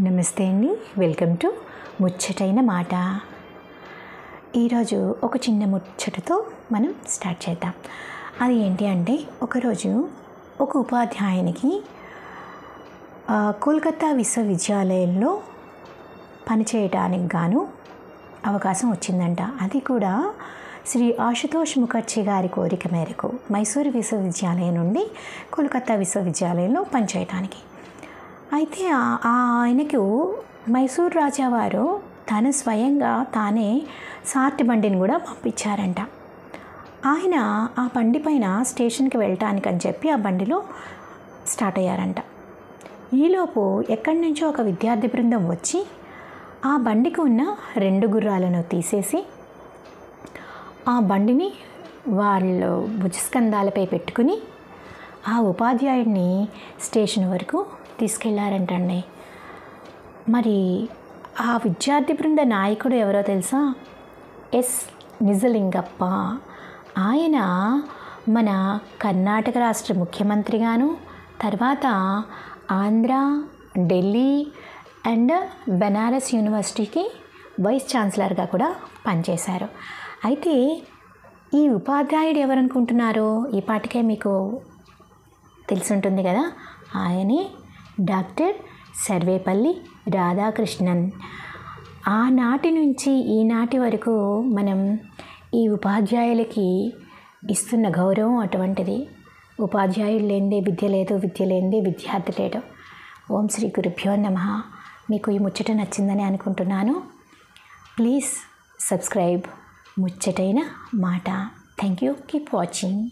నమస్తే అండి, welcome to ముచ్చటైన మాట. ఈరోజు ఒక చిన్న ముచ్చటతో మనం స్టార్ట్ చేద్దాం. అది ఏంటి అంటే, ఒకరోజు ఒక ఉపాధ్యాయునికి కోల్కతా విశ్వవిద్యాలయంలో పనిచేయడానికి గాను అవకాశం వచ్చిందంట. అది కూడా శ్రీ ఆశుతోష్ ముఖర్జీ గారి కోరిక మేరకు మైసూరు విశ్వవిద్యాలయం నుండి కోల్కతా విశ్వవిద్యాలయంలో పనిచేయడానికి. అయితే ఆయనకు మైసూరు రాజావారు తను స్వయంగా తానే సార్టి బండిని కూడా పంపించారంట. ఆయన ఆ బండి పైన స్టేషన్కి వెళ్ళటానికని చెప్పి ఆ బండిలో స్టార్ట్ అయ్యారంట. ఈలోపు ఎక్కడి నుంచో ఒక విద్యార్థి బృందం వచ్చి ఆ బండికి ఉన్న 2 గుర్రాలను తీసేసి ఆ బండిని వాళ్ళు భుజస్కంధాలపై పెట్టుకుని ఆ ఉపాధ్యాయుడిని స్టేషన్ వరకు తీసుకెళ్లారంటండి. మరి ఆ విద్యార్థి బృంద నాయకుడు ఎవరో తెలుసా? ఎస్ నిజలింగప్ప. ఆయన మన కర్ణాటక రాష్ట్ర ముఖ్యమంత్రిగాను, తర్వాత ఆంధ్ర, ఢిల్లీ అండ్ బెనారస్ యూనివర్సిటీకి వైస్ ఛాన్సలర్గా కూడా పనిచేశారు. అయితే ఈ ఉపాధ్యాయుడు ఎవరనుకుంటున్నారో ఈ పాటికే మీకు తెలుసుంటుంది కదా. ఆయనే డాక్టర్ సర్వేపల్లి రాధాకృష్ణన్. ఆనాటి నుంచి ఈనాటి వరకు మనం ఈ ఉపాధ్యాయులకి ఇస్తున్న గౌరవం అటువంటిది. ఉపాధ్యాయులు లేనిదే విద్య లేదు, విద్య లేనిదే విద్యార్థి లేడు. ఓం శ్రీ గురుభ్యో నమః. మీకు ఈ ముచ్చట నచ్చిందని అనుకుంటున్నాను. ప్లీజ్ సబ్స్క్రైబ్ ముచ్చటైన మాట. Thank you. Keep watching.